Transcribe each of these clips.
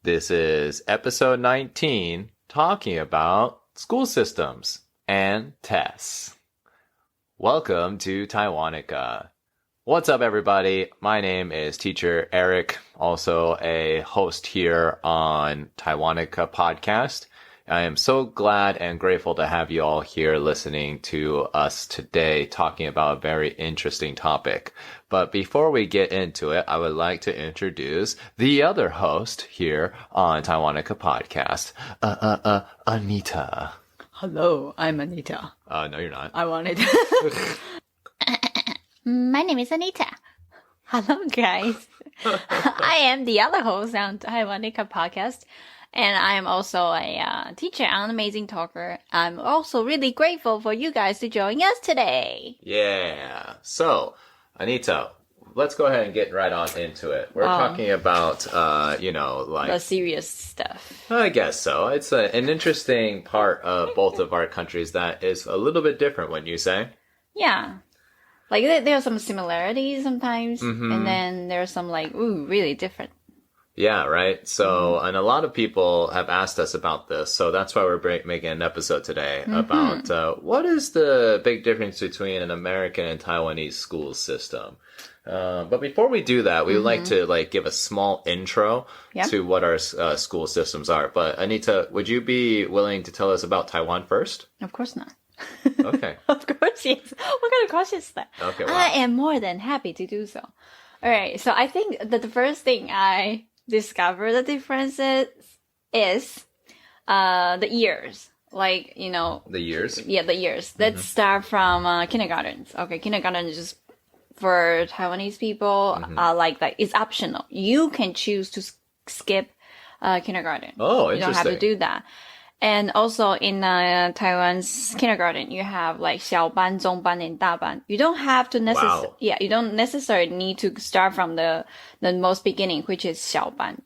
This is episode 19, talking about school systems and tests. Welcome to Taiwanica. What's up, everybody? My name is Teacher Eric, also a host here on Taiwanica podcast. I am so glad and grateful to have you all here listening to us today, talking about a very interesting topic. But before we get into it, I would like to introduce the other host here on Taiwanica podcast, Anita. Hello, I'm Anita. No, you're not. I wanted. My name is Anita. Hello, guys. I am the other host on Taiwanica podcast. And I am also a teacher and amazing talker. I'm also really grateful for you guys to join us today. Yeah. So, Anita, let's go ahead and get right on into it. We're talking about, The serious stuff. I guess so. It's an interesting part of both of our countries that is a little bit different, wouldn't you say? Yeah. Like, there are some similarities sometimes. Mm-hmm. And then there's some, really different. Yeah, right. So, and a lot of people have asked us about this. So that's why we're making an episode today about what is the big difference between an American and Taiwanese school system. But before we do that, we would like to give a small intro to what our school systems are. But Anita, would you be willing to tell us about Taiwan first? Of course not. Okay. Of course, yes. What kind of question is that? Okay, wow. I am more than happy to do so. All right. So I think that the first thing I discover the differences is the years. The years? Yeah, the years. Let's start from kindergartens. Okay, kindergarten is just for Taiwanese people, it's optional. You can choose to skip kindergarten. Oh, interesting. You don't have to do that. And also in Taiwan's kindergarten, you have 小班, 中班, and 大班. You don't have to you don't necessarily need to start from the most beginning, which is 小班.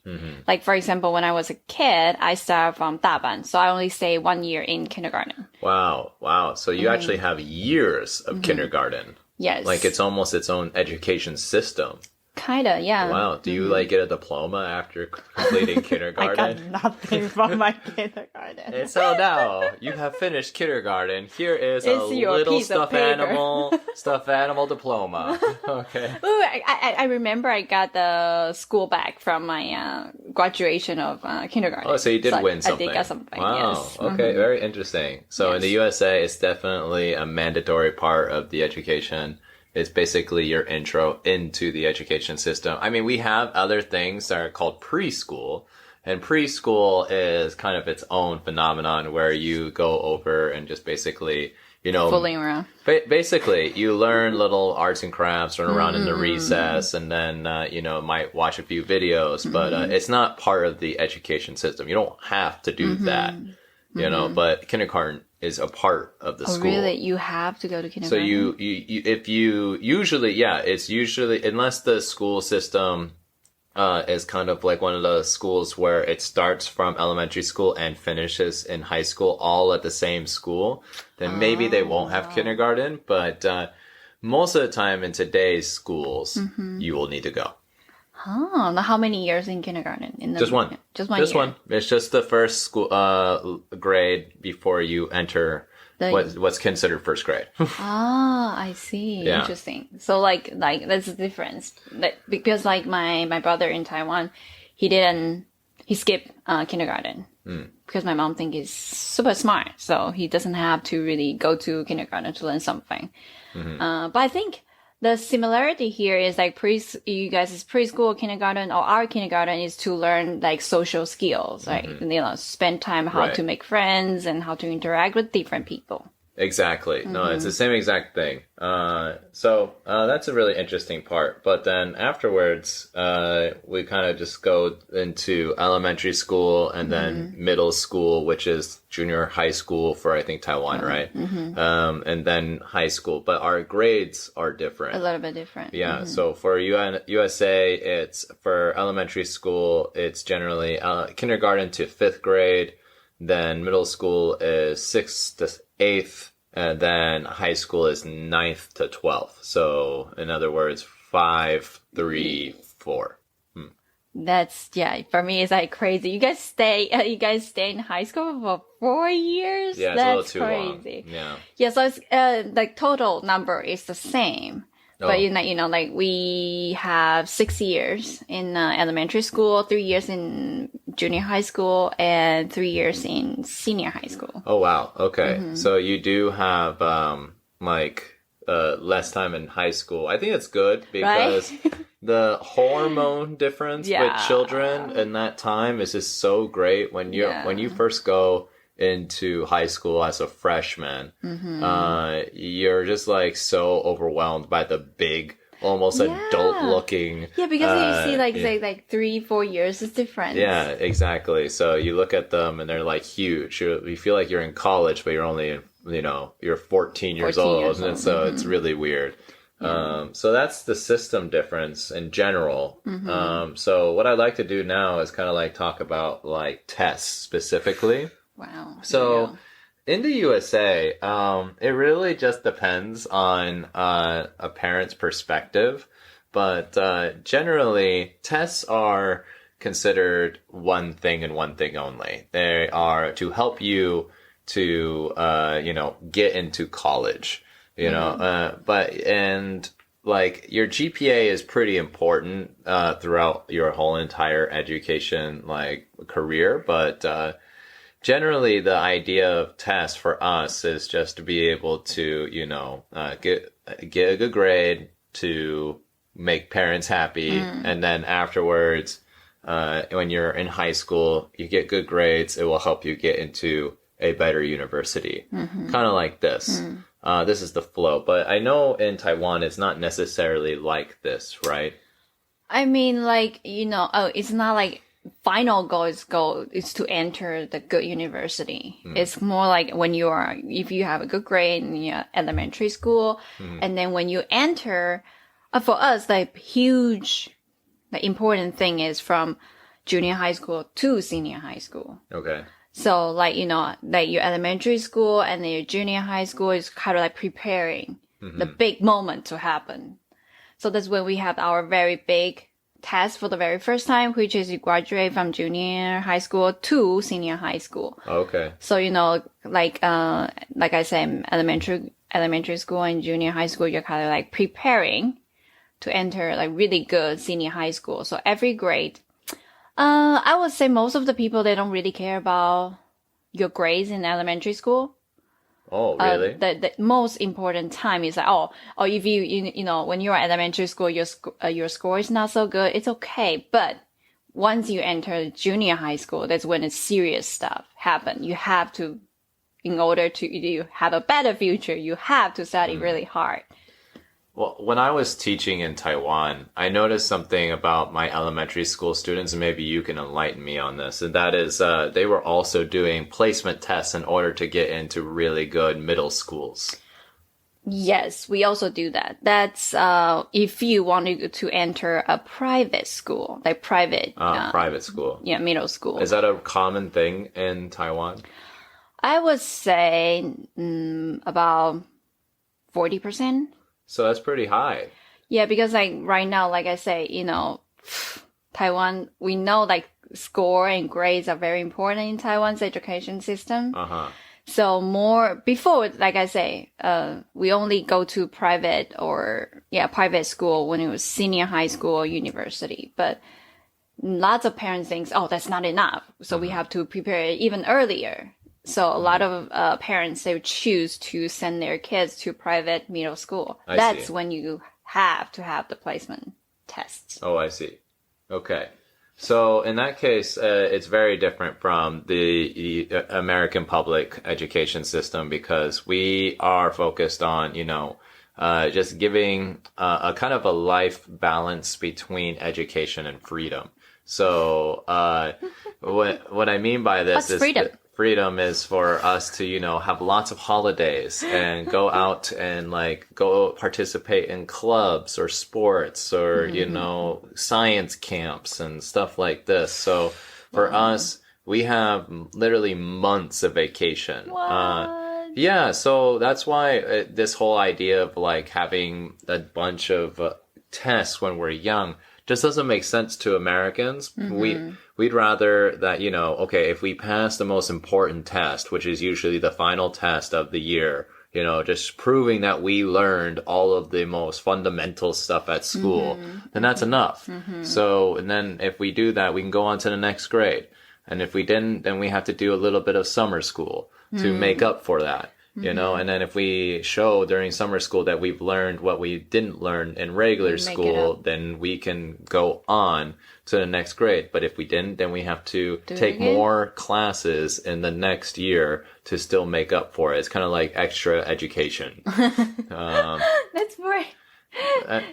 Like, for example, when I was a kid, I started from 大班, so I only stay 1 year in kindergarten. Wow. So you actually have years of kindergarten. Yes. Like, it's almost its own education system. Kinda, yeah. Wow. Do you get a diploma after completing kindergarten? I got nothing from my kindergarten. And so now you have finished kindergarten. Here is a little stuffed animal diploma. Okay. Ooh, I remember I got the school bag from my graduation of kindergarten. Oh, so you did win something. I did get something. Wow. Yes. Okay. Very interesting. So in the USA, it's definitely a mandatory part of the education. It's basically your intro into the education system. I mean, we have other things that are called preschool, and preschool is kind of its own phenomenon where you go over and just basically, fooling around. Basically, you learn little arts and crafts, run around in the recess, and then, might watch a few videos, but it's not part of the education system. You don't have to do that, but kindergarten is a part of the school. Oh, really? You have to go to kindergarten? So it's usually, unless the school system is kind of like one of the schools where it starts from elementary school and finishes in high school all at the same school, then maybe they won't have kindergarten. But most of the time in today's schools, you will need to go. Oh, now how many years in kindergarten? Just one. Just one. It's just the first school grade before you enter what's considered first grade. I see. Yeah. Interesting. So that's the difference. Because my brother in Taiwan, he skipped kindergarten. Because my mom thinks he's super smart, so he doesn't have to really go to kindergarten to learn something. But I think the similarity here is you guys' preschool, kindergarten, or our kindergarten is to learn social skills, right? Spend time how to make friends and how to interact with different people. Exactly. No, it's the same exact thing. So that's a really interesting part. But then afterwards, we kind of just go into elementary school and then middle school, which is junior high school for, I think, Taiwan, right? And then high school. But our grades are different. A little bit different. Yeah. So for USA, it's for elementary school, it's generally kindergarten to 5th grade. Then middle school is 6th to 8th, and then high school is 9th to 12th. So in other words, 5, 3, 4. For me, it's like crazy. You guys stay in high school for 4 years? Yeah, that's it's a little too crazy. long. Yeah. Yeah, so it's, like total number is the same. But like we have 6 years in elementary school, 3 years in junior high school, and 3 years in senior high school. Oh, wow. Okay. So you do have, less time in high school. I think it's good because the hormone difference with children in that time is just so great. When you first go into high school as a freshman, you're just like so overwhelmed by the big, almost adult looking. Yeah, because you see say like 3-4 years is different. Yeah, exactly. So you look at them and they're like huge. You feel like you're in college, but you're only in, you're 14 years old. And so it's really weird. Yeah. So that's the system difference in general. So what I'd like to do now is kind of like talk about like tests specifically. Wow. So in the USA, it really just depends on a parent's perspective. But generally, tests are considered one thing and one thing only. They are to help you to, get into college, and like your GPA is pretty important throughout your whole entire education, like career. But generally, the idea of tests for us is just to be able to, get a good grade to make parents happy. And then afterwards, when you're in high school, you get good grades. It will help you get into a better university. Kind of like this. This is the flow. But I know in Taiwan, it's not necessarily like this, right? I mean, like, it's not like final goal is to enter the good university. It's more like if you have a good grade in your elementary school, and then when you enter, for us, the important thing is from junior high school to senior high school. Okay. So like your elementary school and then your junior high school is kind of like preparing the big moment to happen. So that's when we have our very big test for the very first time, which is you graduate from junior high school to senior high school. Okay. So, like I said, elementary school and junior high school, you're kind of like preparing to enter like really good senior high school. So every grade, I would say most of the people, they don't really care about your grades in elementary school. Oh, really? The most important time is like, if when you're at elementary school, your score is not so good, it's okay. But once you enter junior high school, that's when it's serious stuff happen. You have to, in order to you have a better future, you have to study really hard. Well, when I was teaching in Taiwan, I noticed something about my elementary school students, and maybe you can enlighten me on this, and that is they were also doing placement tests in order to get into really good middle schools. Yes, we also do that. That's if you wanted to enter a private school, like private school. Yeah, middle school. Is that a common thing in Taiwan? I would say about 40%. So that's pretty high. Yeah, because like right now, like I say, Taiwan, we know like score and grades are very important in Taiwan's education system. So before, like I say, we only go to private school when it was senior high school or university. But lots of parents think, that's not enough. So we have to prepare it even earlier. So a lot of parents, they would choose to send their kids to private middle school. That's when you have to have the placement tests. Oh, I see. Okay. So in that case, it's very different from the American public education system because we are focused on, just giving a kind of a life balance between education and freedom. So what I mean by this is freedom? Freedom is for us to, have lots of holidays and go out and go participate in clubs or sports or, science camps and stuff like this. So for us, we have literally months of vacation. Yeah. So that's why this whole idea of having a bunch of tests when we're young just doesn't make sense to Americans. We'd rather that, you know, okay, if we pass the most important test, which is usually the final test of the year, you know, just proving that we learned all of the most fundamental stuff at school, then that's enough. So, and then if we do that, we can go on to the next grade. And if we didn't, then we have to do a little bit of summer school to make up for that. You know, and then if we show during summer school that we've learned what we didn't learn in regular school, then we can go on to the next grade. But if we didn't, then we have to take more classes in the next year to still make up for it. It's kind of like extra education. That's right.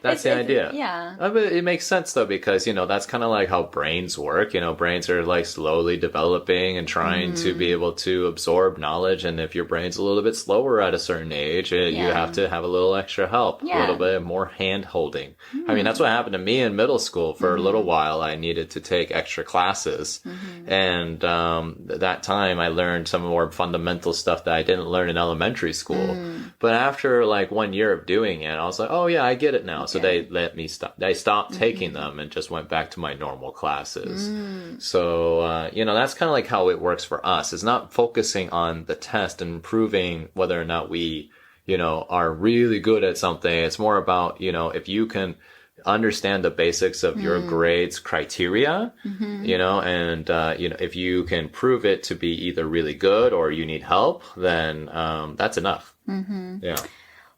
That's the idea. Yeah. But it makes sense though, because, you know, that's kind of like how brains work. You know, brains are like slowly developing and trying to be able to absorb knowledge. And if your brain's a little bit slower at a certain age, you have to have a little extra help, a little bit more hand holding. I mean, that's what happened to me in middle school. For a little while, I needed to take extra classes. And that time I learned some more fundamental stuff that I didn't learn in elementary school. But after like 1 year of doing it, I was like, oh yeah, I get it now. So they let me stop. They stopped taking them and just went back to my normal classes. So, you know, that's kind of like how it works for us. It's not focusing on the test and proving whether or not we, you know, are really good at something. It's more about, you know, if you can understand the basics of your grades criteria, you know, and, you know, if you can prove it to be either really good or you need help, then, that's enough. Yeah.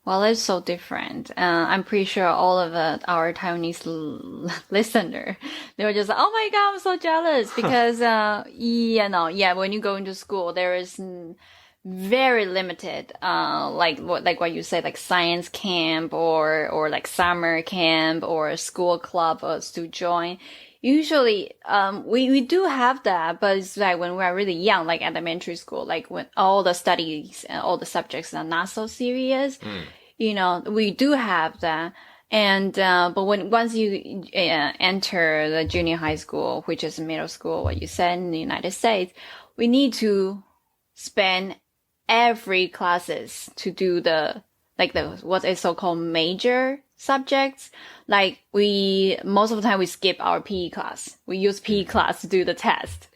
Well, it's so different. I'm pretty sure all of our Taiwanese listener, they were just like, oh my God, I'm so jealous because, when you go into school, there is very limited, like what you say, like science camp or like summer camp or school club to join. Usually, we do have that, but it's like when we're really young, like elementary school, like when all the studies and all the subjects are not so serious, you know, we do have that. And, but once you enter the junior high school, which is middle school, what you said in the United States, we need to spend every classes to do what is so-called major subjects. Like most of the time we skip our PE class. We use PE class to do the test.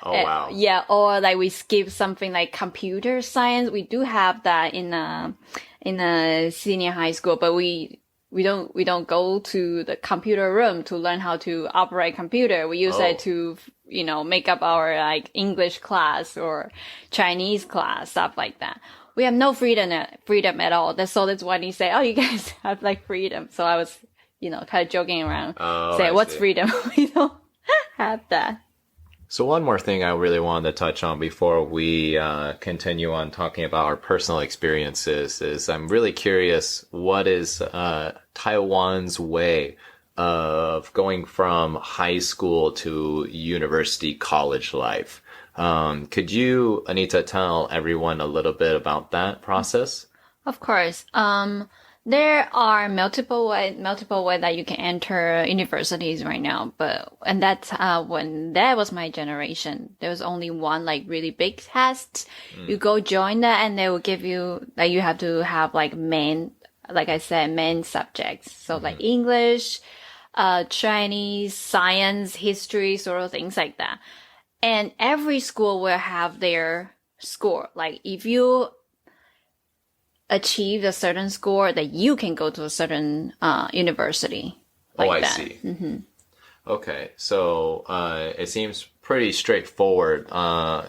Oh, wow. Yeah. Or like we skip something like computer science. We do have that in a senior high school, but we don't go to the computer room to learn how to operate computer. We use it to, you know, make up our like English class or Chinese class, stuff like that. We have no freedom at all. That's why they say, oh, you guys have like freedom. So I was, you know, kind of joking around. Say, what's freedom? We don't have that. So one more thing I really wanted to touch on before we continue on talking about our personal experiences is I'm really curious, what is Taiwan's way of going from high school to university college life? Could you, Anita, tell everyone a little bit about that process? Of course. There are multiple ways that you can enter universities right now, and that's, when that was my generation, there was only one, like, really big test. You go join that and they will give you, like, you have to have, like, main subjects. So, like, English, Chinese, science, history, sort of things like that. And every school will have their score. Like, if you achieve a certain score, that you can go to a certain university. Like I see. Okay, so it seems pretty straightforward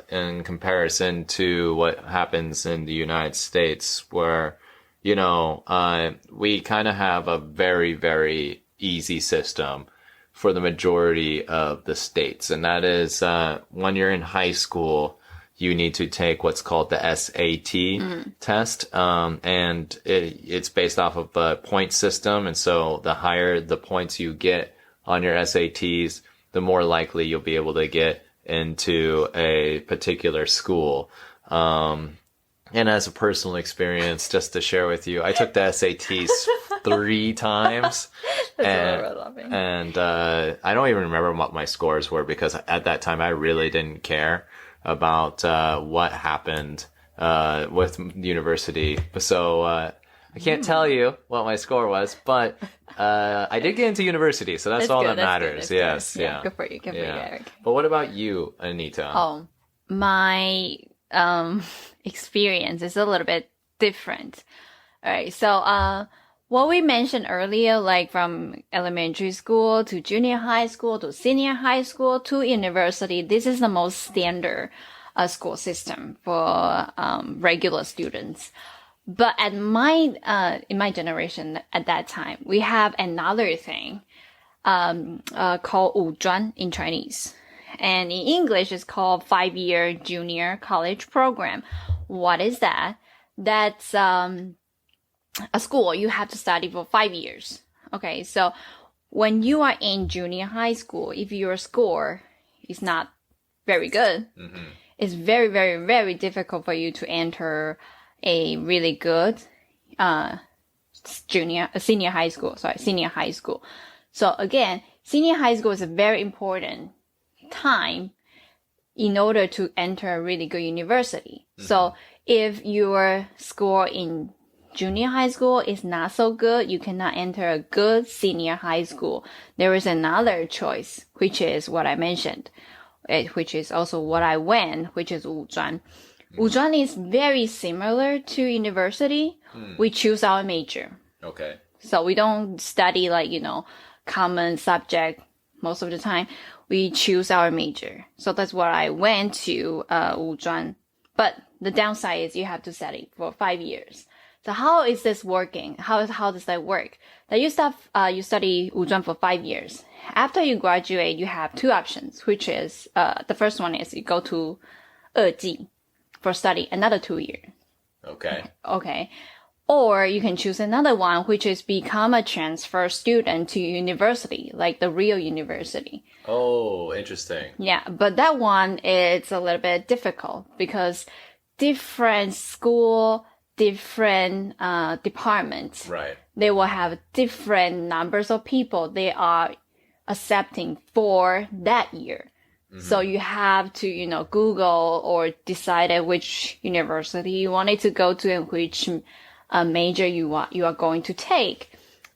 in comparison to what happens in the United States, where, you know, we kind of have a very, very easy system for the majority of the states. And that is, when you're in high school, you need to take what's called the SAT test. And it's based off of a point system. And so the higher the points you get on your SATs, the more likely you'll be able to get into a particular school. And as a personal experience, just to share with you, I took the SATs 3 times. And I don't even remember what my scores were, because at that time I really didn't care about what happened with the university. So I can't tell you what my score was, but I did get into university, so that's all that matters. Yes, yeah. Good for you, Eric. But what about you, Anita? Oh, my experience is a little bit different. All right, so what we mentioned earlier, like from elementary school to junior high school to senior high school to university, this is the most standard school system for regular students. But at in my generation at that time, we have another thing called 五专 in Chinese. And in English, it's called 5-year junior college program. What is that? That's a school you have to study for 5 years. Okay, so when you are in junior high school, if your score is not very good, it's very, very, very difficult for you to enter a really good senior high school. So again, senior high school is a very important time in order to enter a really good university. So if your score in junior high school is not so good, you cannot enter a good senior high school. There is another choice, which is what I mentioned, which is also what I went, which is 五专. 五专 is very similar to university. We choose our major. Okay. So we don't study common subject most of the time. We choose our major. So that's what I went to 五专. But the downside is you have to study for 5 years. So how is this working? How does that work? That you study 五专 for 5 years. After you graduate, you have two options, which is the first one is you go to 二技 for study another 2 years. Okay. Or you can choose another one, which is become a transfer student to university, like the real university. Oh, interesting. Yeah, but that one is a little bit difficult because different school, different departments. Right. They will have different numbers of people they are accepting for that year. So you have to, Google or decide at which university you wanted to go to and which major you are going to take.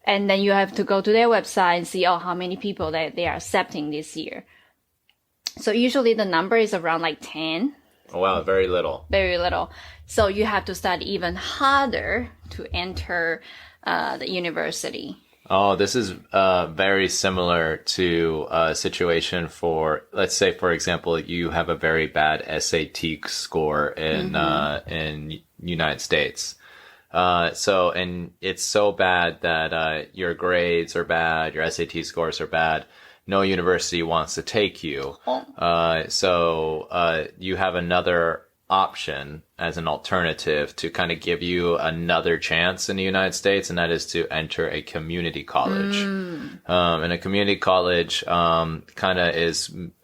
And then you have to go to their website and see, how many people they are accepting this year. So usually the number is around like 10. Oh, wow. Very little. Very little. So you have to study even harder to enter the university. Oh, this is very similar to a situation for, let's say, for example, you have a very bad SAT score in United States. And it's so bad that your grades are bad, your SAT scores are bad. No university wants to take you. So you have another option as an alternative to kind of give you another chance in the United States, and that is to enter a community college. And a community college kind of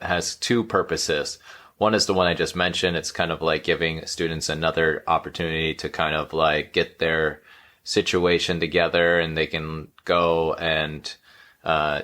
has two purposes. One is the one I just mentioned. It's kind of like giving students another opportunity to kind of like get their situation together, and they can go and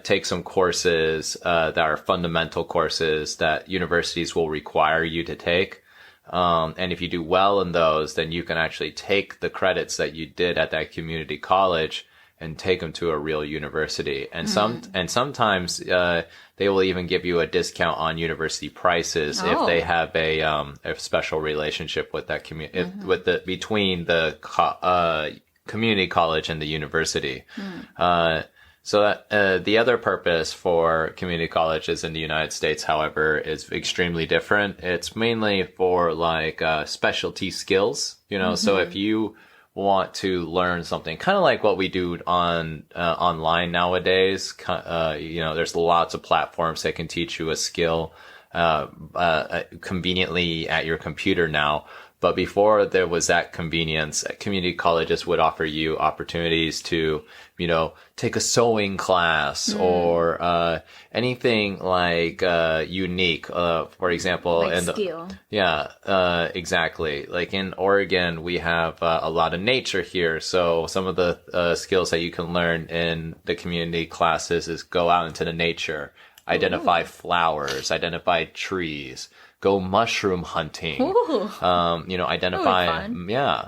take some courses that are fundamental courses that universities will require you to take. And if you do well in those, then you can actually take the credits that you did at that community college and take them to a real university. And sometimes they will even give you a discount on university prices if they have a special relationship with that between the community college and the university. So that, the other purpose for community colleges in the United States, however, is extremely different. It's mainly for like specialty skills, So if you want to learn something, kind of like what we do on online nowadays, there's lots of platforms that can teach you a skill conveniently at your computer now. But before there was that convenience, community colleges would offer you opportunities to, take a sewing class or anything like unique. For example, like skill. Yeah, exactly. Like in Oregon, we have a lot of nature here. So some of the skills that you can learn in the community classes is go out into the nature. identify flowers, identify trees, go mushroom hunting, identify,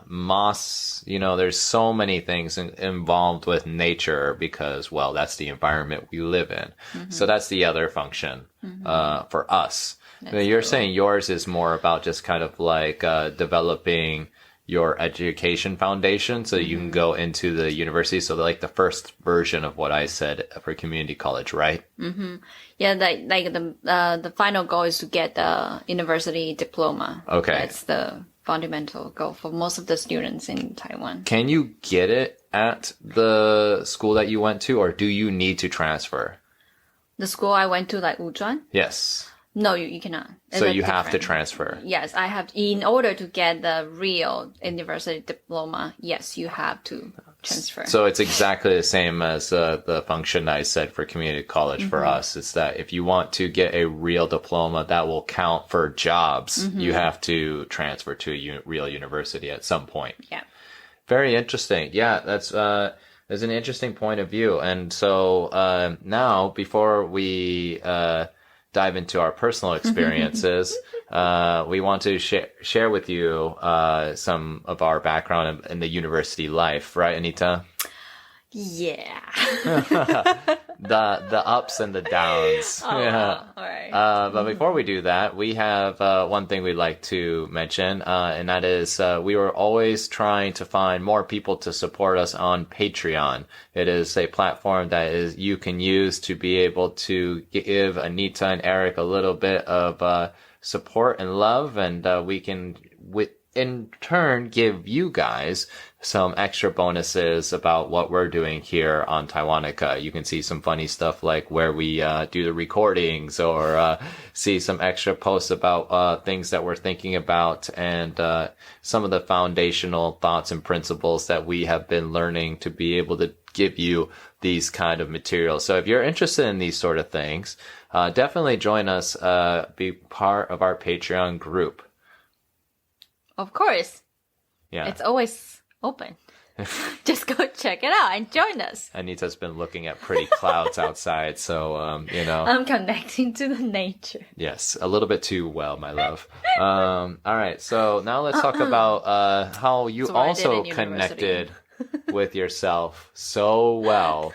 moss, there's so many things involved with nature because, well, that's the environment we live in. So that's the other function, for us. You're saying yours is more about just kind of like, developing your education foundation so you can go into the university. So like the first version of what I said for community college, right? Yeah, the final goal is to get the university diploma. Okay. That's the fundamental goal for most of the students in Taiwan. Can you get it at the school that you went to, or do you need to transfer? The school I went to, like Wuzhuan? Yes. No, you cannot. So you have to transfer. Yes, I have. In order to get the real university diploma, yes, you have to transfer. So it's exactly the same as the function I said for community college for us. It's that if you want to get a real diploma that will count for jobs, you have to transfer to a real university at some point. Yeah. Very interesting. Yeah, that's an interesting point of view. And so now, before we dive into our personal experiences, we want to share with you some of our background in the university life, right, Anita? Yeah. The ups and the downs. All right. But before we do that, we have one thing we'd like to mention, and that is we were always trying to find more people to support us on Patreon. It is a platform that you can use to be able to give Anita and Eric a little bit of support and love, and we can in turn give you guys some extra bonuses about what we're doing here on Taiwanica. You can see some funny stuff like where we do the recordings, or see some extra posts about things that we're thinking about, and some of the foundational thoughts and principles that we have been learning to be able to give you these kind of materials. So if you're interested in these sort of things, definitely join us, be part of our Patreon group. Of course. Yeah. It's always open. Just go check it out and join us. Anita's been looking at pretty clouds outside, so, I'm connecting to the nature. Yes, a little bit too well, my love. All right, so now let's talk about how you also connected with yourself so well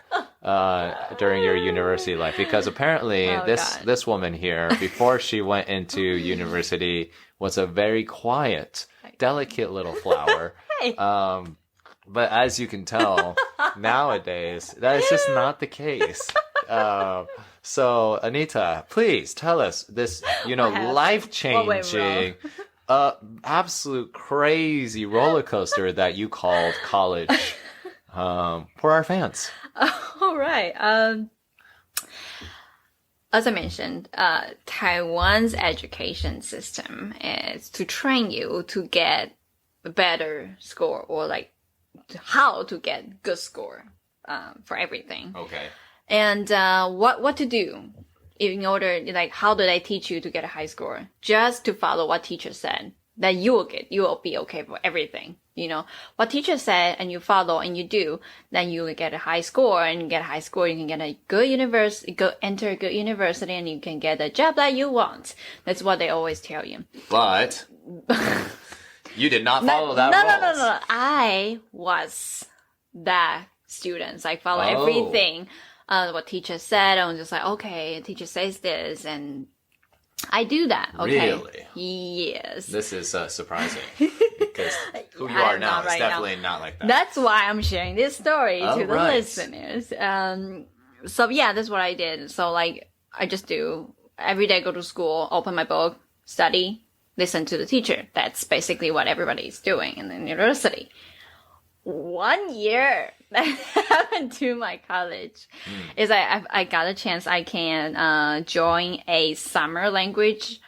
during your university life. Because apparently this woman here, before she went into university, was a very quiet, delicate little flower. But as you can tell, nowadays, that is just not the case. So, Anita, please tell us this, life-changing, absolute crazy roller coaster that you called college, for our fans. All right. As I mentioned, Taiwan's education system is to train you to get a better score, or like how to get good score for everything. Okay. And what to do in order, like, how do they teach you to get a high score? Just to follow what teacher said. Then you will be okay for everything. What teacher said, and you follow and you do, then you will get a high score, and you get a high score, you can get a good university, enter a good university, and you can get a job that you want. That's what they always tell you. But you did not follow that rules. No. I was that student. I follow everything, what teacher said. I was just like, okay, teacher says this, and I do that. Okay. Really? Yes. This is surprising, because who you are now is definitely not like that. That's why I'm sharing this story to the listeners. So yeah, that's what I did. So like, I just do every day, go to school, open my book, study, listen to the teacher. That's basically what everybody's doing in the university. 1 year that happened to my college is I got a chance. I can join a summer language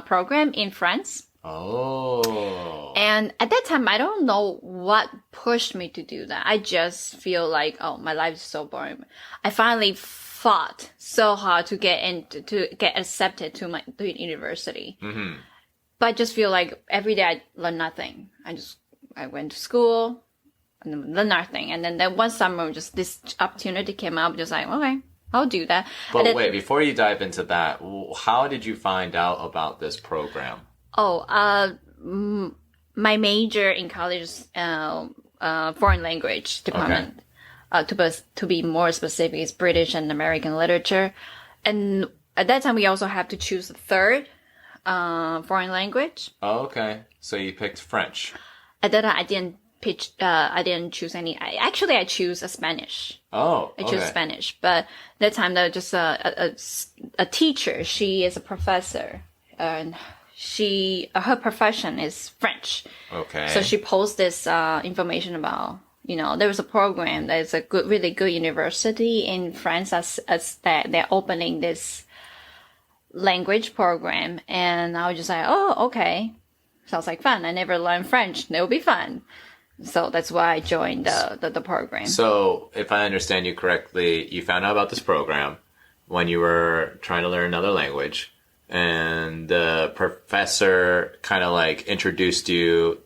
program in France. Oh. And at that time, I don't know what pushed me to do that. I just feel like, oh, my life is so boring. I finally fought so hard to get accepted to university. Mm-hmm. But I just feel like every day I learn nothing. I went to school and learn nothing. And then one summer, just this opportunity came up, just like, okay, I'll do that. But wait, before you dive into that, how did you find out about this program? My major in college is foreign language department. Okay. To be more specific, is British and American literature. And at that time, we also have to choose a third foreign language. Oh, okay. So you picked French. At that time, I didn't choose any. I choose Spanish. Oh, okay. I choose Spanish. But that time, there was just a teacher. She is a professor. And her profession is French. Okay. So she posts this information about, there was a program that is a really good university in France as that they're opening this language program. And I was just like, oh, okay. Sounds like fun. I never learned French. That would be fun. So that's why I joined the program. So if I understand you correctly, you found out about this program when you were trying to learn another language. And the professor kind of like introduced you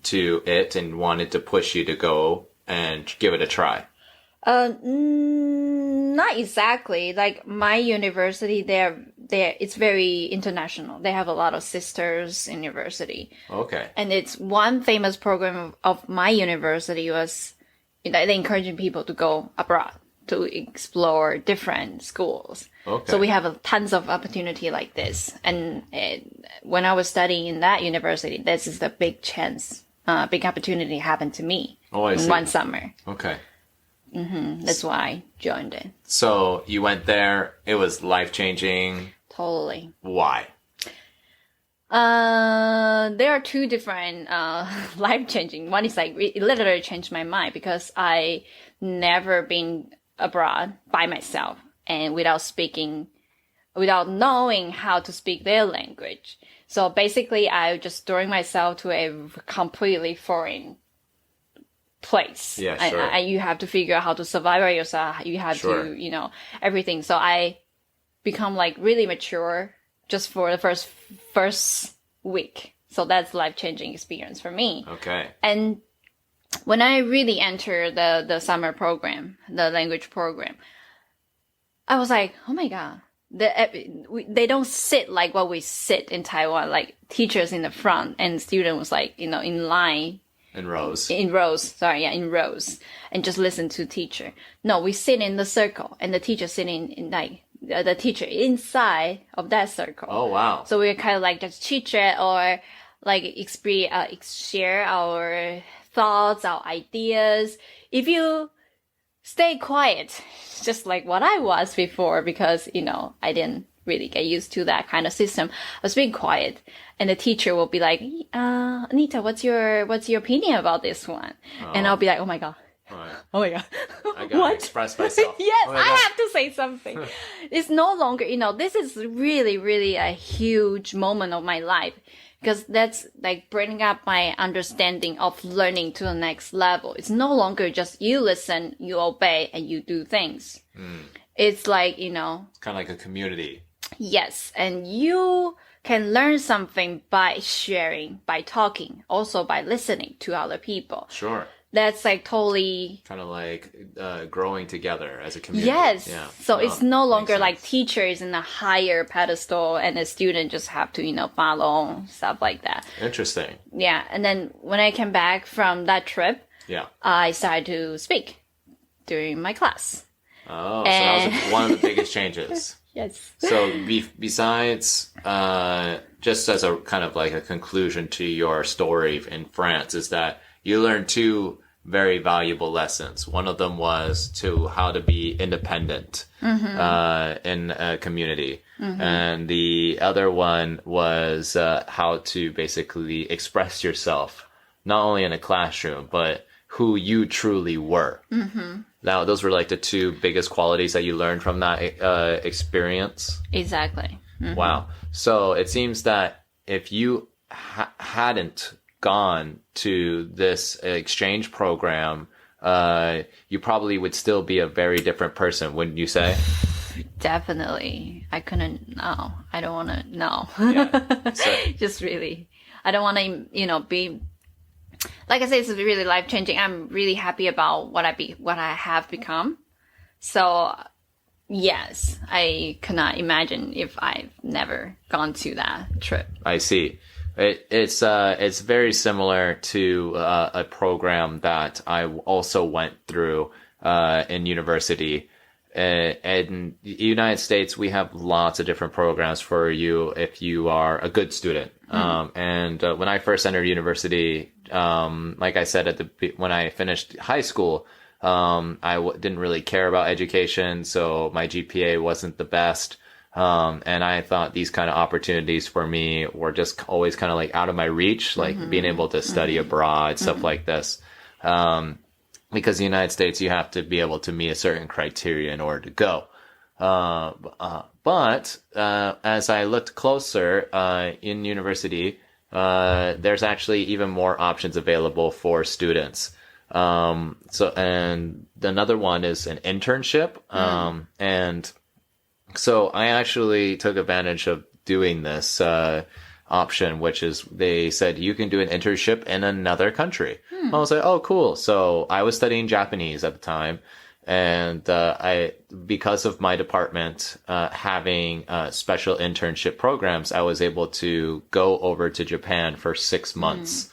to it and wanted to push you to go and give it a try. Not exactly. Like my university, it's very international. They have a lot of sisters in university. Okay. And it's one famous program of my university was, they encouraging people to go abroad to explore different schools. Okay. So we have tons of opportunity like this. And when I was studying in that university, this is the big chance, big opportunity happened to me. Oh, I see. One summer. Okay. That's why I joined it. So you went there. It was life-changing. Totally. Why? There are two different life-changing. One is like it literally changed my mind because I never been abroad by myself and without knowing how to speak their language. So basically, I just throwing myself to a completely foreign place. Yeah, sure. And you have to figure out how to survive by yourself. You have to, everything. So I become like really mature just for the first week. So that's life-changing experience for me. Okay. And when I really entered the summer program, the language program, I was like, oh my God, they don't sit like what we sit in Taiwan, like teachers in the front and student was like, in line. In rows, and just listen to teacher. No, we sit in the circle and the teacher sitting in like, the teacher inside of that circle. Oh, wow. So we're kind of like just chit chat or like share our thoughts, our ideas. If you stay quiet, just like what I was before, because, I didn't really get used to that kind of system. I was being quiet and the teacher will be like, Anita, what's your opinion about this one? Oh. And I'll be like, oh my God. Right. Oh my God. I gotta express myself. Yes, I have to say something. It's no longer, this is really, really a huge moment of my life. Because that's like bringing up my understanding of learning to the next level. It's no longer just you listen, you obey, and you do things. It's like, it's kind of like a community. Yes. And you can learn something by sharing, by talking, also by listening to other people. Sure. That's like totally kind of like growing together as a community. Yes. Yeah. So it's no longer like teachers in a higher pedestal and the student just have to, follow stuff like that. Interesting. Yeah. And then when I came back from that trip, I started to speak during my class. Oh, so that was one of the biggest changes. Yes. So besides, just as a kind of like a conclusion to your story in France is that you learned two very valuable lessons. One of them was to how to be independent in a community. And the other one was how to basically express yourself, not only in a classroom, but who you truly were. Now, those were like the two biggest qualities that you learned from that experience? Exactly. Wow. So it seems that if you hadn't gone to this exchange program, you probably would still be a very different person, wouldn't you say? Definitely. I couldn't, no. I don't want to, no. Yeah. So, just really, I don't want to, be, like I said, it's really life-changing. I'm really happy about what I have become. So Yes, I cannot imagine if I've never gone to that trip. I see. It's very similar to a program that I also went through in university. In the United States, we have lots of different programs for you if you are a good student. And when I first entered university, like I said when I finished high school, didn't really care about education, so my GPA wasn't the best. And I thought these kind of opportunities for me were just always kind of like out of my reach, like being able to study abroad, stuff like this. Because in the United States, you have to be able to meet a certain criteria in order to go. But as I looked closer, in university, there's actually even more options available for students. And another one is an internship. And so I actually took advantage of doing this, option, which is they said you can do an internship in another country. I was like, oh, cool. So I was studying Japanese at the time. And, because of my department, having, special internship programs, I was able to go over to Japan for 6 months.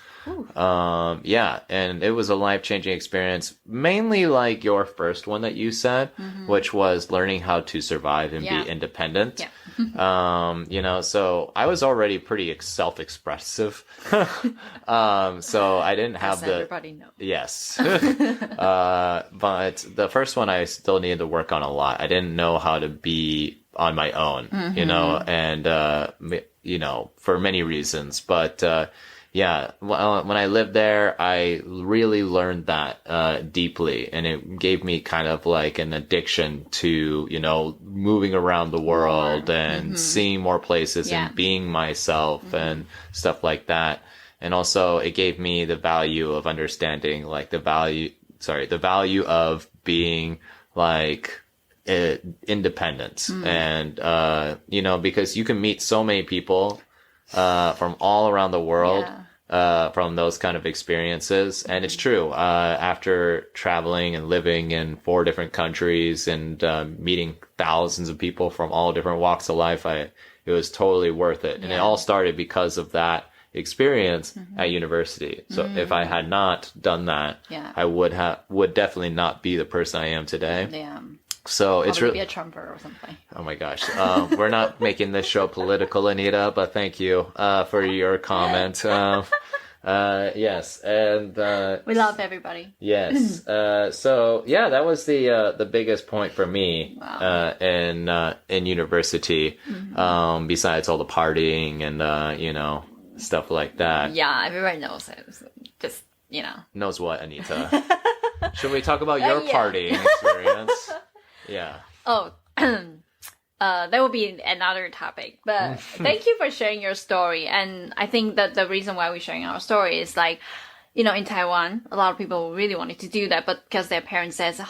Yeah, and it was a life-changing experience, mainly like your first one that you said, which was learning how to survive and be independent. So I was already pretty self-expressive. So I didn't have everybody knows. Yes. But the first one I still needed to work on a lot. I didn't know how to be on my own, and, for many reasons, but, yeah, when I lived there, I really learned that deeply, and it gave me kind of like an addiction to, moving around the world and seeing more places and being myself and stuff like that. And also it gave me the value of understanding like the value of being like independent. And, because you can meet so many people from all around the world, from those kind of experiences. And it's true, after traveling and living in 4 different countries and, meeting thousands of people from all different walks of life, it was totally worth it. And it all started because of that experience at university. So if I had not done that, I would definitely not be the person I am today. So it's really be a Trumper or something. Oh my gosh. We're not making this show political, Anita, but thank you, for your comment. Yes. And, we love everybody. Yes. So yeah, that was the biggest point for me, in university, besides all the partying and, stuff like that. Yeah, everybody knows it. Just, Knows what, Anita? Should we talk about your partying experience? Yeah. Oh, that will be another topic. But thank you for sharing your story. And I think that the reason why we're sharing our story is like, in Taiwan, a lot of people really wanted to do that, but because their parents says,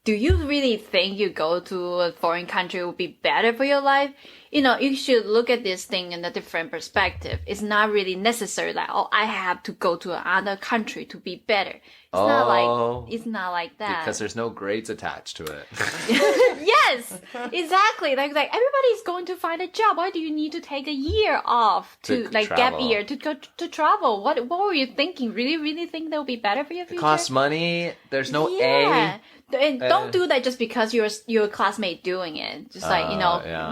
do you really think you go to a foreign country will be better for your life? You should look at this thing in a different perspective. It's not really necessary like, I have to go to another country to be better. It's not like that. Because there's no grades attached to it. Yes, exactly. Like everybody's going to find a job. Why do you need to take a year off to travel. Gap year to go to travel? What were you thinking? Really think that would be better for your future? It costs money. There's no A. And don't do that just because your classmate doing it. Just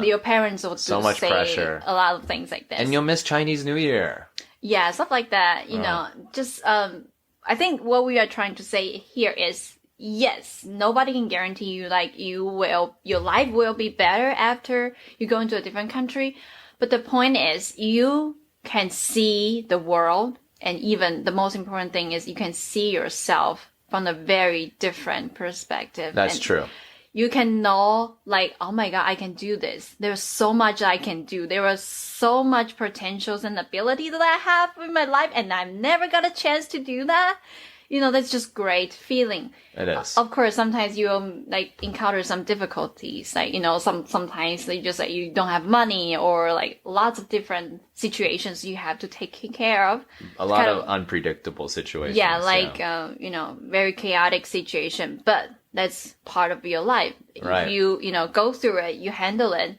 your parents will so much say pressure. A lot of things like this. And you'll miss Chinese New Year. Yeah, stuff like that. Just I think what we are trying to say here is yes, nobody can guarantee you like your life will be better after you go into a different country. But the point is you can see the world, and even the most important thing is you can see yourself from a very different perspective. That's true. You can know, like, oh my God, I can do this. There's so much I can do. There are so much potentials and ability that I have in my life, and I've never got a chance to do that. That's just great feeling. It is. Of course, sometimes you'll like encounter some difficulties. Like, sometimes you just like you don't have money or like lots of different situations you have to take care of. A lot of unpredictable situations. Yeah, very chaotic situation. But that's part of your life. Right. If you go through it, you handle it,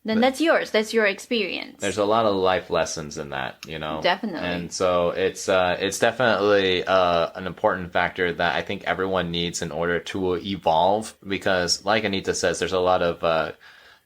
then that's yours. That's your experience. There's a lot of life lessons in that, Definitely. And so it's definitely an important factor that I think everyone needs in order to evolve, because like Anita says, there's a lot of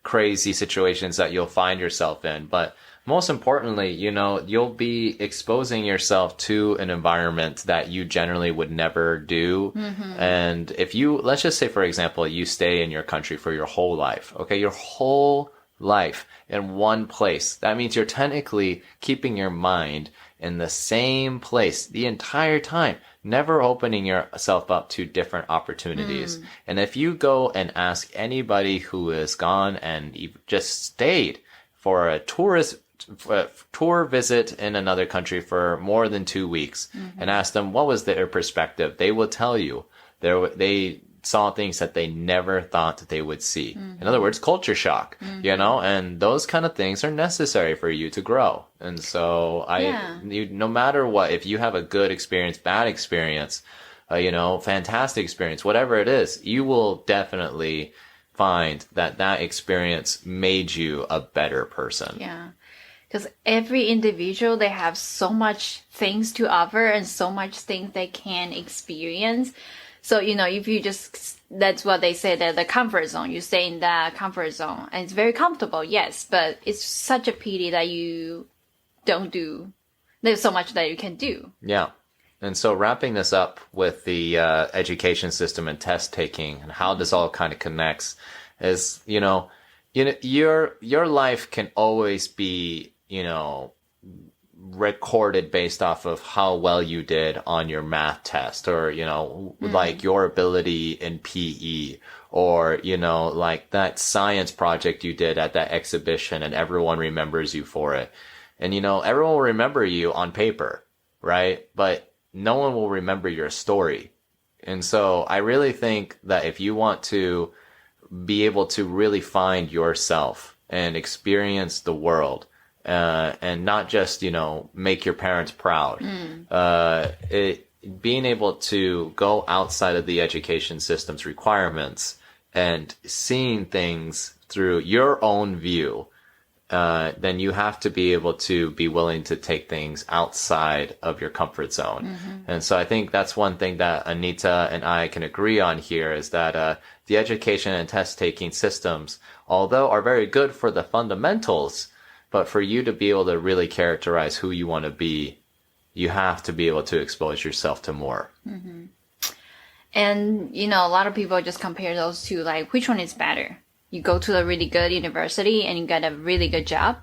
crazy situations that you'll find yourself in, but most importantly, you'll be exposing yourself to an environment that you generally would never do. And if let's just say, for example, you stay in your country for your whole life, okay, your whole life in one place, that means you're technically keeping your mind in the same place the entire time, never opening yourself up to different opportunities. And if you go and ask anybody who has gone and just stayed for a tour visit in another country for more than 2 weeks and ask them what was their perspective, they will tell you they saw things that they never thought that they would see. In other words, culture shock, and those kind of things are necessary for you to grow. And so no matter what, if you have a good experience, bad experience, fantastic experience, whatever it is, you will definitely find that experience made you a better person. Yeah. Because every individual, they have so much things to offer and so much things they can experience. So, if you that's what they say, that the comfort zone, you stay in that comfort zone and it's very comfortable, yes, but it's such a pity that you don't do, there's so much that you can do. Yeah. And so wrapping this up with the education system and test taking and how this all kind of connects is, your life can always be, recorded based off of how well you did on your math test, or, like your ability in PE, or, like that science project you did at that exhibition and everyone remembers you for it. And, everyone will remember you on paper, right? But no one will remember your story. And so I really think that if you want to be able to really find yourself and experience the world, and not just, make your parents proud, being able to go outside of the education system's requirements and seeing things through your own view, then you have to be able to be willing to take things outside of your comfort zone. And so I think that's one thing that Anita and I can agree on here, is that the education and test-taking systems, although are very good for the fundamentals, but for you to be able to really characterize who you want to be, you have to be able to expose yourself to more. And, a lot of people just compare those two, like, which one is better? You go to a really good university and you get a really good job.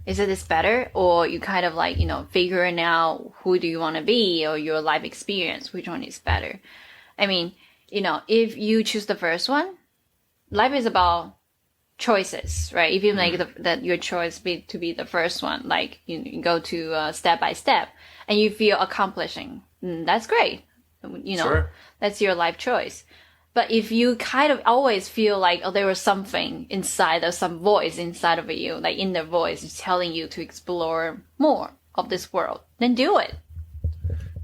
Is it this better? Or you kind of like, figuring out who do you want to be, or your life experience, which one is better? I mean, if you choose the first one, life is about choices, right? If you make that your choice to be the first one, like you go to step by step and you feel accomplishing, that's great. Sure. That's your life choice. But if you kind of always feel like, there was something inside, or some voice inside of you, like inner voice is telling you to explore more of this world, then do it.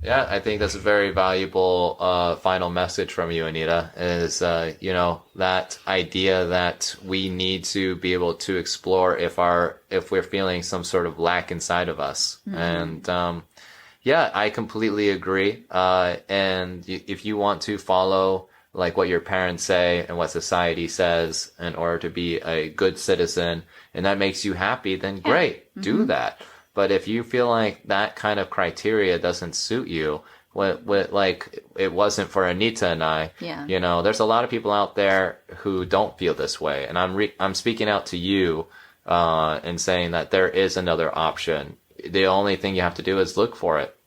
Yeah, I think that's a very valuable final message from you, Anita, is, that idea that we need to be able to explore if we're feeling some sort of lack inside of us. And, I completely agree. And if you want to follow like what your parents say and what society says in order to be a good citizen, and that makes you happy, then great, do that. But if you feel like that kind of criteria doesn't suit you, like it wasn't for Anita and I, there's a lot of people out there who don't feel this way. And I'm speaking out to you, and saying that there is another option. The only thing you have to do is look for it.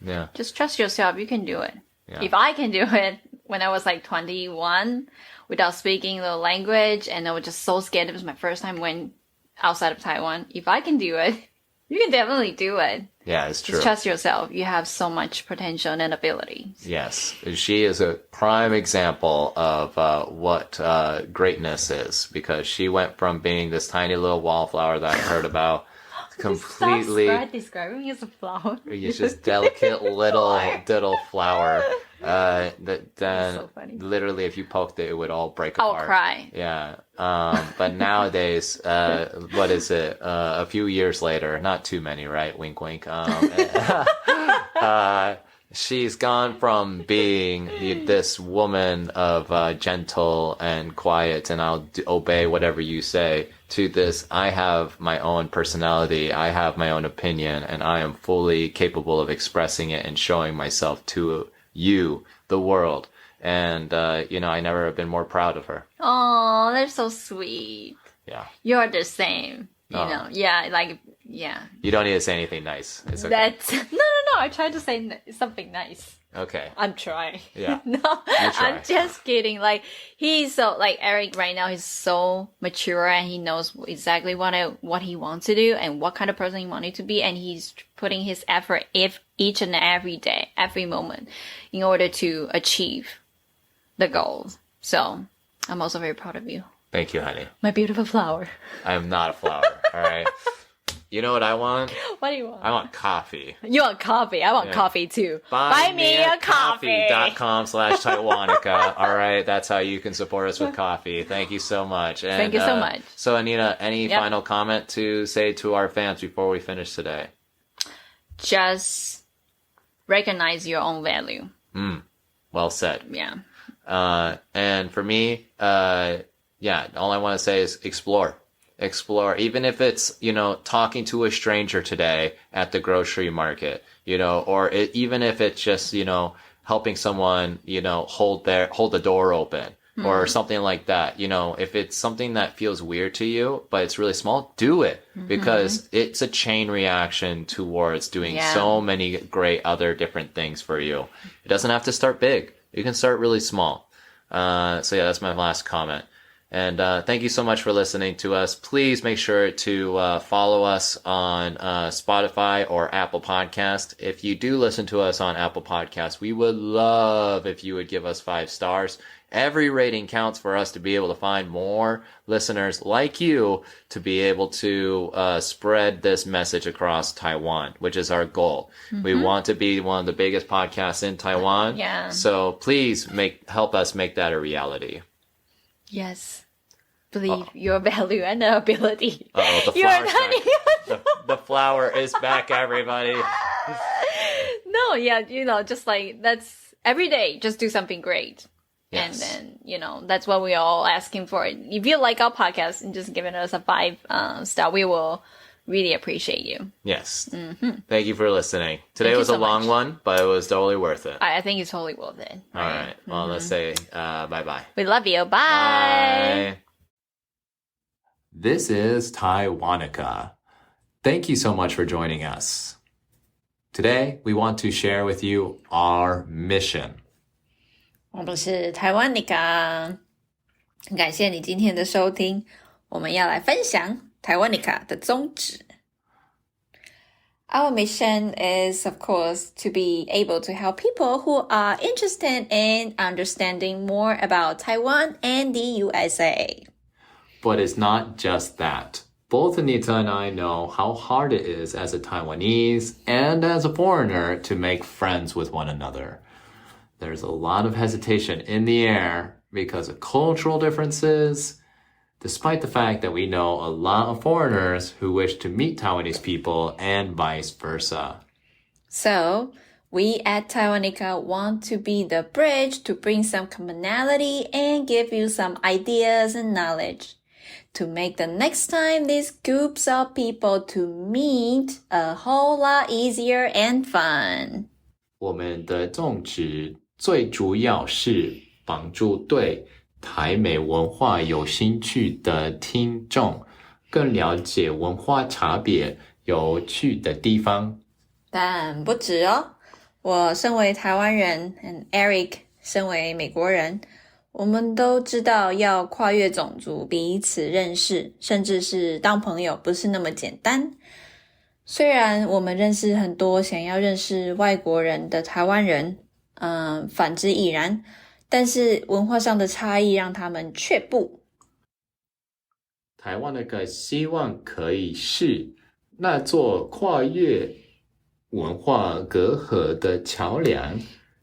Yeah. Just trust yourself. You can do it. Yeah. If I can do it when I was like 21 without speaking the language, and I was just so scared, it was my first time when outside of Taiwan. If I can do it, you can definitely do it. Yeah, it's true. Just trust yourself. You have so much potential and ability. Yes. She is a prime example of what greatness is, because she went from being this tiny little wallflower that I heard about completely... Stop describing me as a flower. It's just delicate little flower. then so funny. Literally if you poked it, it would all break apart. I'll cry. Yeah. But nowadays, what is it? A few years later, not too many, right? Wink, wink. She's gone from being this woman of gentle and quiet, and I'll obey whatever you say, to this, I have my own personality, I have my own opinion, and I am fully capable of expressing it and showing myself to you, the world. And, I never have been more proud of her. Oh, they're so sweet. Yeah. You're the same. You know, yeah. You don't need to say anything nice. It's okay. No. I tried to say something nice. Okay. I'm trying. Yeah. No, I'm just kidding. Like, he's so, like, Eric right now, he's so mature and he knows exactly what he wants to do and what kind of person he wanted to be. And he's putting his effort each and every day, every moment, in order to achieve the goals. So, I'm also very proud of you. Thank you, honey. My beautiful flower. I am not a flower, all right? You know what I want? What do you want? I want coffee. You want coffee? I want coffee too. Buy me a coffee. .com/Taiwanica. All right, that's how you can support us with coffee. Thank you so much. And, thank you so much. So, Anita, any final comment to say to our fans before we finish today? Just recognize your own value. Well said. Yeah. And for me, all I want to say is explore, even if it's, talking to a stranger today at the grocery market, or even if it's just, helping someone, hold the door open or something like that. If it's something that feels weird to you, but it's really small, do it because it's a chain reaction towards doing so many great other different things for you. It doesn't have to start big. You can start really small. That's my last comment. And thank you so much for listening to us. Please make sure to follow us on Spotify or Apple Podcast. If you do listen to us on Apple Podcast, we would love if you would give us 5 stars. Every rating counts for us to be able to find more listeners like you to be able to spread this message across Taiwan, which is our goal. We want to be one of the biggest podcasts in Taiwan. Yeah. So please help us make that a reality. Yes. Believe your value and ability. The flower the flower is back, everybody. No, just like that's every day, just do something great. Yes. And then, that's what we're all asking for. If you like our podcast and just giving us a 5 star, we will really appreciate you. Yes. Thank you for listening. Today was a long one, but it was totally worth it. I think it's totally worth it. All right. Well, let's say bye-bye. We love you. Bye. This is Taiwanica. Thank you so much for joining us. Today, we want to share with you our mission. 我们是 Taiwanica， 很感谢你今天的收听。我们要来分享 Taiwanica 的宗旨。Our mission is, of course, to be able to help people who are interested in understanding more about Taiwan and the USA. But it's not just that. Both Anita and I know how hard it is as a Taiwanese and as a foreigner to make friends with one another. There's a lot of hesitation in the air because of cultural differences, despite the fact that we know a lot of foreigners who wish to meet Taiwanese people and vice versa. So, we at Taiwanica want to be the bridge to bring some commonality and give you some ideas and knowledge to make the next time these groups of people to meet a whole lot easier and fun. 我们的宗旨最主要是帮助对台美文化有兴趣的听众更了解文化差别有趣的地方。但不止哦，我身为台湾人 and Eric 身为美国人，我们都知道要跨越种族彼此认识，甚至是当朋友不是那么简单。虽然我们认识很多想要认识外国人的台湾人，反之亦然，但是文化上的差异让他们却步。台湾希望可以是那座跨越文化隔阂的桥梁，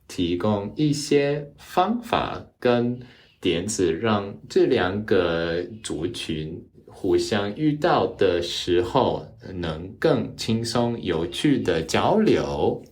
提供一些方法跟点子，让这两个族群互相遇到的时候能更轻松有趣的交流。